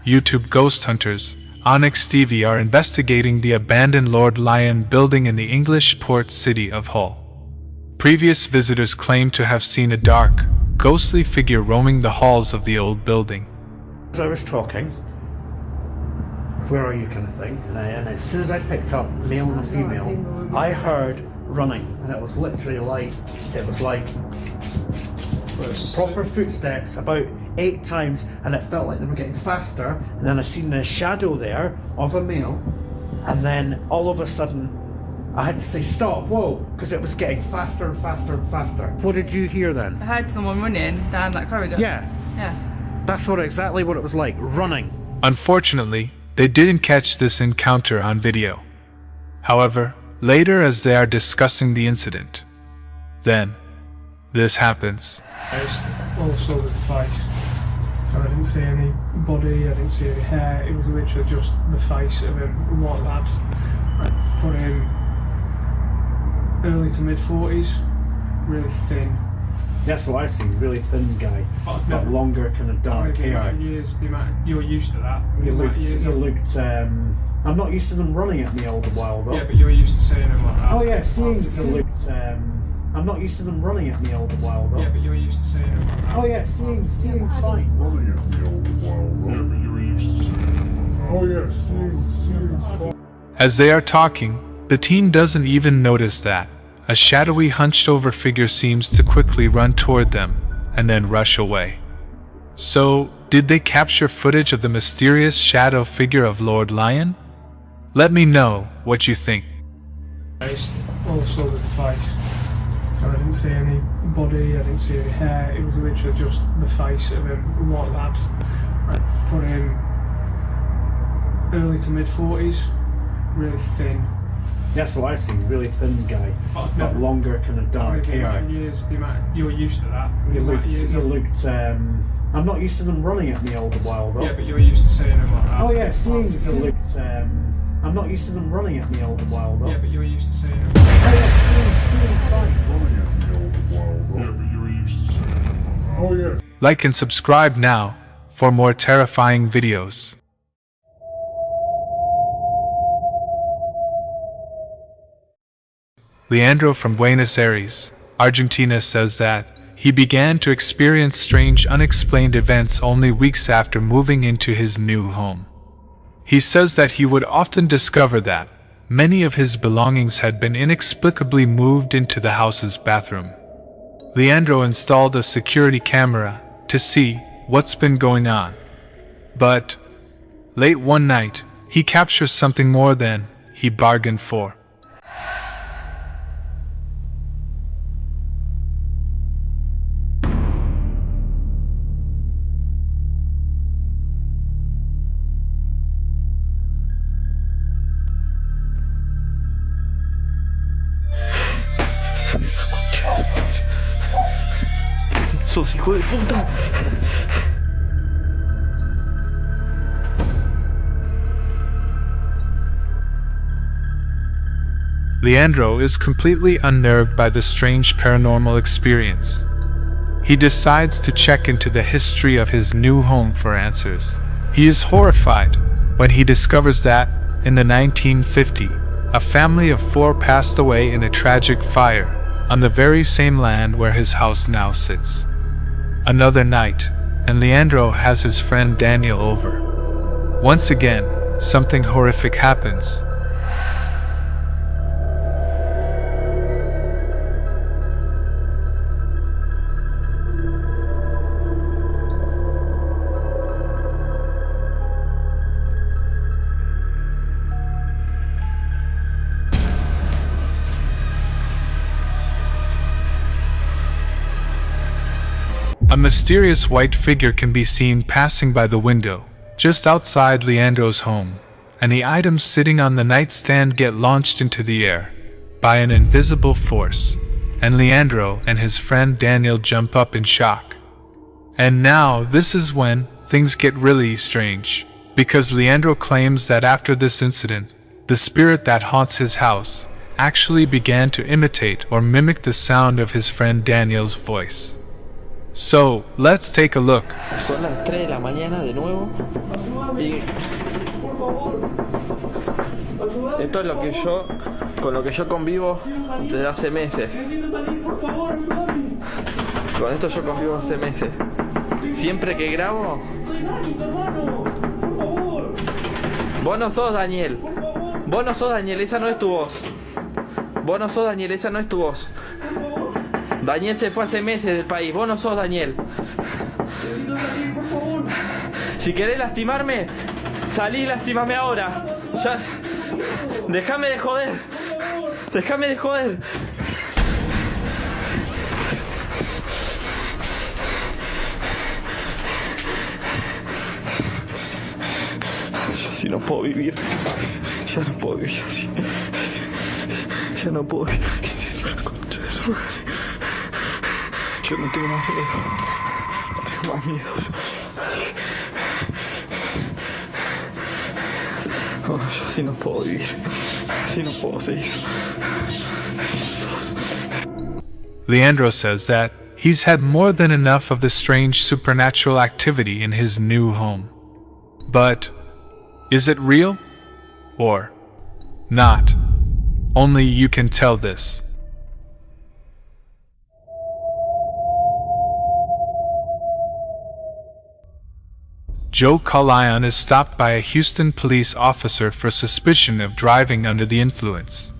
YouTube ghost hunters, Onyx TV are investigating the abandoned Lord Lion building in the English port city of Hull. Previous visitors claim to have seen a dark, ghostly figure roaming the halls of the old building. As I was talking, where are you kind of thing, and as soon as I picked up male and female, I heard running, and it was literally like, proper footsteps about 8 times, and it felt like they were getting faster, and then I seen the shadow there of a male, and then all of a sudden I had to say stop, whoa, because it was getting faster and faster and faster. What did you hear then? I heard someone running down that corridor. Yeah. That's exactly what it was like, running. Unfortunately, they didn't catch this encounter on video. However, later as they are discussing the incident, then this happens. Also with the face. I didn't see any body, I didn't see any hair, it was literally just the face of him, a white lad. I put him early to mid 40s, really thin. That's what I see, really thin guy, but longer kind of dark hair. You're used to that. I'm not used to them running at me all the while though. Yeah, but you're used to seeing them like that. Oh yeah, I'm not used to them running at me all the while though. Yeah, but you're used to seeing them like that. Oh yeah, seeing's fine. Running at me all the while though. Yeah, but you're used to seeing them. Oh yeah, seeing's fine. As they are talking, the team doesn't even notice that a shadowy hunched-over figure seems to quickly run toward them and then rush away. So, did they capture footage of the mysterious shadow figure of Lord Lion? Let me know what you think. Also with the face. I didn't see any body, I didn't see any hair, it was literally just the face of him, a white lad. I put him early to mid 40s, really thin. That's what I see, really thin guy, but longer kind of dark hair. You're used to that. I'm not used to them running at me all the while though. Yeah, but you're used to seeing them like that. Oh yeah, I'm not used to them running at me all the while though. Yeah, but you're used to seeing them. Oh yeah, seeing's fine. Running at me all the while though. Yeah, but you're used to seeing them. Oh yeah. Like and subscribe now for more terrifying videos. Leandro from Buenos Aires, Argentina says that he began to experience strange unexplained events only weeks after moving into his new home. He says that he would often discover that many of his belongings had been inexplicably moved into the house's bathroom. Leandro installed a security camera to see what's been going on. But late one night, he captures something more than he bargained for. Hijo de puta. Leandro is completely unnerved by the strange paranormal experience. He decides to check into the history of his new home for answers. He is horrified when he discovers that, in the 1950s, a family of 4 passed away in a tragic fire on the very same land where his house now sits. Another night, and Leandro has his friend Daniel over. Once again, something horrific happens. A mysterious white figure can be seen passing by the window, just outside Leandro's home, and the items sitting on the nightstand get launched into the air by an invisible force, and Leandro and his friend Daniel jump up in shock. And now this is when things get really strange, because Leandro claims that after this incident, the spirit that haunts his house actually began to imitate or mimic the sound of his friend Daniel's voice. So, let's take a look. Son las 3 de la mañana de nuevo. Y esto es lo que yo, con lo que yo convivo desde hace meses. Con esto yo convivo hace meses. Siempre que grabo. Vos no sos Daniel. Vos no sos Daniel, esa no es tu voz. Vos no sos Daniel, esa no es tu voz. Daniel se fue hace meses del país, vos no sos Daniel. Si querés lastimarme, salí y lastimame ahora. Ya. Déjame de joder. Déjame de joder. Yo sí no puedo vivir. Ya no puedo vivir así. Ya no puedo vivir. ¿Qué es eso? La concha de su madre. Yo no tengo más miedo. No tengo más miedo. No, yo sí no puedo vivir. Así no puedo seguir. Leandro says that he's had more than enough of the strange supernatural activity in his new home. But is it real? Or not? Only you can tell this. Joe Calion is stopped by a Houston police officer for suspicion of driving under the influence.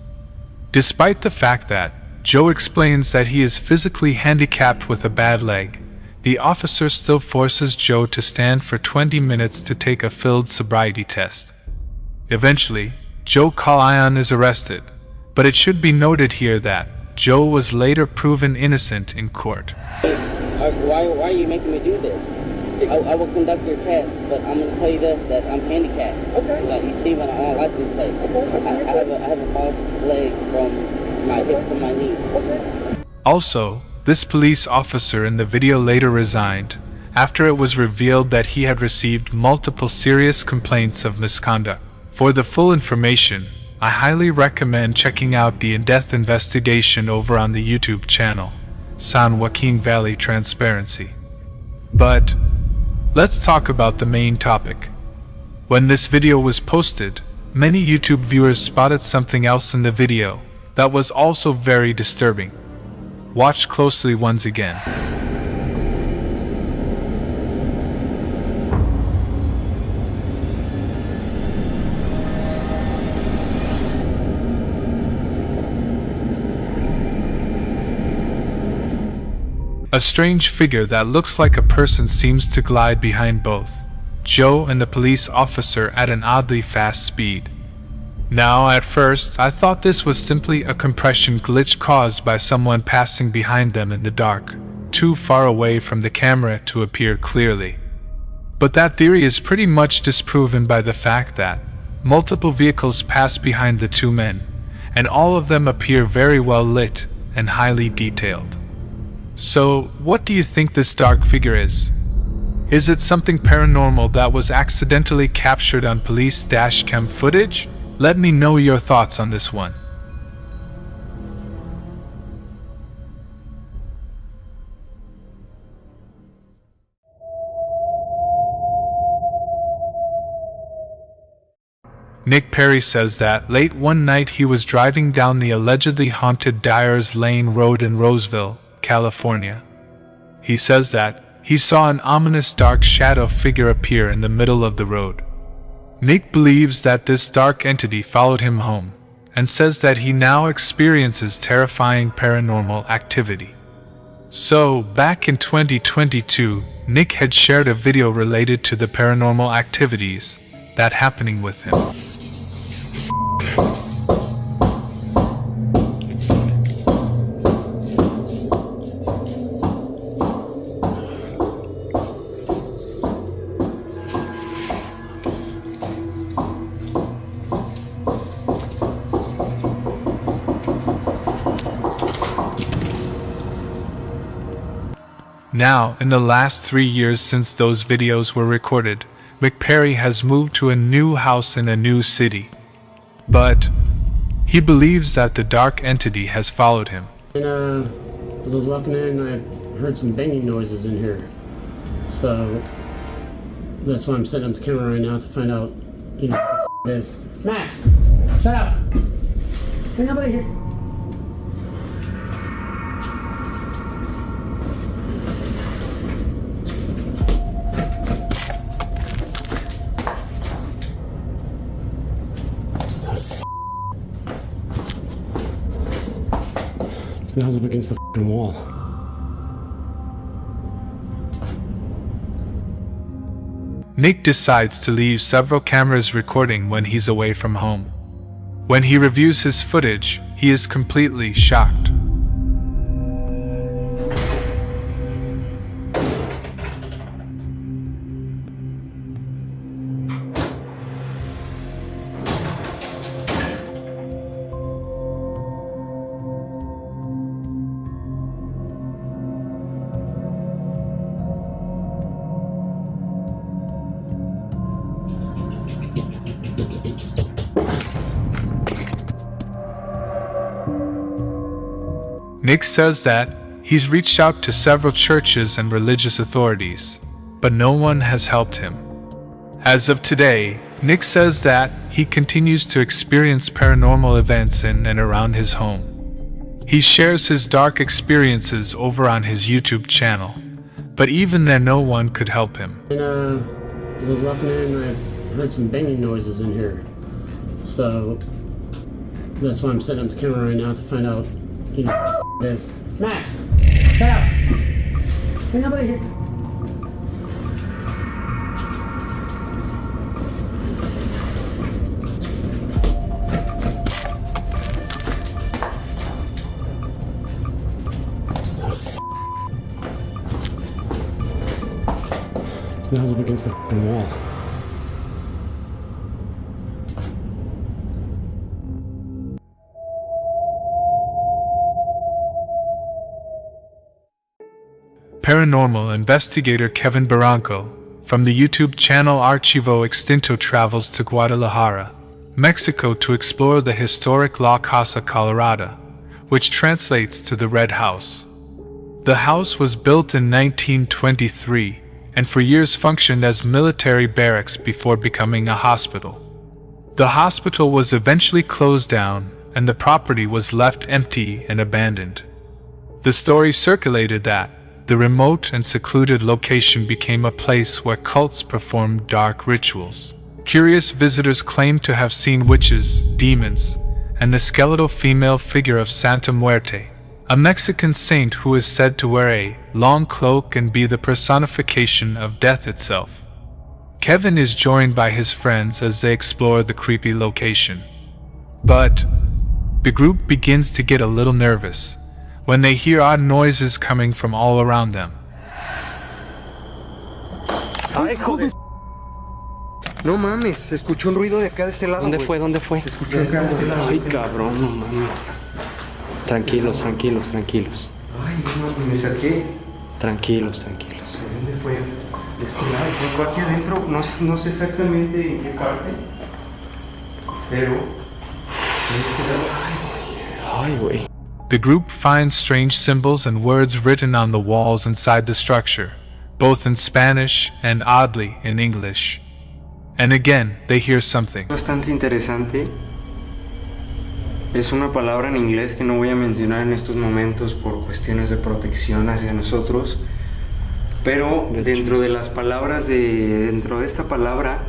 Despite the fact that Joe explains that he is physically handicapped with a bad leg, the officer still forces Joe to stand for 20 minutes to take a field sobriety test. Eventually, Joe Calion is arrested, but it should be noted here that Joe was later proven innocent in court. Why are you making me do this? I will conduct your test, but I'm going to tell you this, that I'm handicapped. Okay. Like you see when I'm on license plate. Okay. I have a false leg from my hip to my knee. Okay. Also, this police officer in the video later resigned, after it was revealed that he had received multiple serious complaints of misconduct. For the full information, I highly recommend checking out the in-depth investigation over on the YouTube channel, San Joaquin Valley Transparency. But let's talk about the main topic. When this video was posted, many YouTube viewers spotted something else in the video that was also very disturbing. Watch closely once again. A strange figure that looks like a person seems to glide behind both Joe and the police officer at an oddly fast speed. Now, at first, I thought this was simply a compression glitch caused by someone passing behind them in the dark, too far away from the camera to appear clearly. But that theory is pretty much disproven by the fact that multiple vehicles pass behind the two men, and all of them appear very well lit and highly detailed. So, what do you think this dark figure is? Is it something paranormal that was accidentally captured on police dashcam footage? Let me know your thoughts on this one. Nick Perry says that late one night he was driving down the allegedly haunted Dyers Lane Road in Roseville, California. He says that he saw an ominous dark shadow figure appear in the middle of the road. Nick believes that this dark entity followed him home, and says that he now experiences terrifying paranormal activity. So, back in 2022, Nick had shared a video related to the paranormal activities that happening with him. Now, in the last 3 years since those videos were recorded, McPerry has moved to a new house in a new city. But he believes that the dark entity has followed him. And as I was walking in, I heard some banging noises in here. So that's why I'm setting up the camera right now to find out, you know, what the f it is. Max, shut up. Ain't nobody here. The hell's up against the f***ing wall? Nick decides to leave several cameras recording when he's away from home. When he reviews his footage, he is completely shocked. Nick says that he's reached out to several churches and religious authorities, but no one has helped him. As of today, Nick says that he continues to experience paranormal events in and around his home. He shares his dark experiences over on his YouTube channel, but even then no one could help him. And as I was walking in, I heard some banging noises in here. So that's why I'm setting up the camera right now to find out, you know, what the f it is. Max, shut up. Ain't nobody here. The hell's up against the f***ing wall? Paranormal investigator Kevin Barranco from the YouTube channel Archivo Extinto travels to Guadalajara, Mexico to explore the historic La Casa Colorada, which translates to the Red House. The house was built in 1923 and for years functioned as military barracks before becoming a hospital. The hospital was eventually closed down and the property was left empty and abandoned. The story circulated that the remote and secluded location became a place where cults performed dark rituals. Curious visitors claimed to have seen witches, demons, and the skeletal female figure of Santa Muerte, a Mexican saint who is said to wear a long cloak and be the personification of death itself. Kevin is joined by his friends as they explore the creepy location. But the group begins to get a little nervous when they hear odd noises coming from all around them. Ay, joder. No mames, se escuchó un ruido de acá de este lado. ¿Dónde güey. fue? ¿Dónde fue? Se escuchó acá de este lado. Ay, cabrón, no mames. Tranquilos, tranquilos, tranquilos. Ay, no mames, me saqué. Tranquilos, tranquilos. ¿Dónde fue? De este lado, fue aquí adentro, no sé exactamente en qué parte, pero de este lado. Ay, güey. The group finds strange symbols and words written on the walls inside the structure, both in Spanish and oddly in English. And again, they hear something. Bastante interesante. Es una palabra en inglés que no voy a mencionar en estos momentos por cuestiones de protección hacia nosotros. Pero dentro de las palabras dentro de esta palabra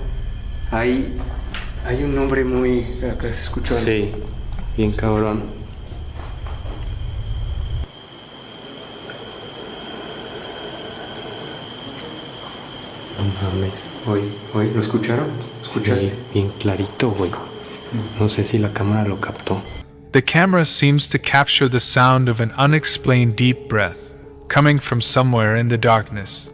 hay un nombre muy... Acá se escuchó. Sí, bien cabrón. No mames. Oye, ¿lo escucharon? ¿Escuchaste? Sí, bien clarito, güey. No sé si la cámara lo captó. The camera seems to capture the sound of an unexplained deep breath, coming from somewhere in the darkness.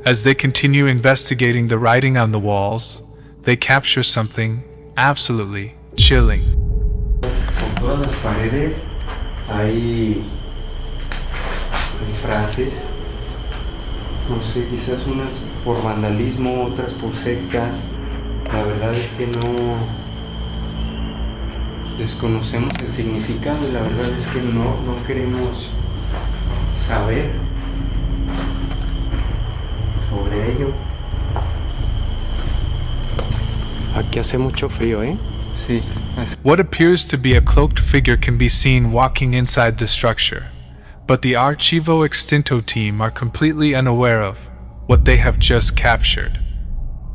As they continue investigating the writing on the walls, they capture something absolutely chilling. Con todas las paredes hay frases, no sé, quizás unas por vandalismo, otras por sectas. La verdad es que no desconocemos el significado y la verdad es que no queremos saber sobre ello. Aquí hace mucho frío, ¿eh? Sí. What appears to be a cloaked figure can be seen walking inside the structure, but the Archivo Extinto team are completely unaware of what they have just captured.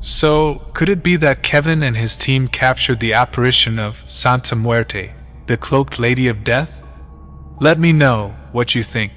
So, could it be that Kevin and his team captured the apparition of Santa Muerte, the cloaked Lady of Death? Let me know what you think.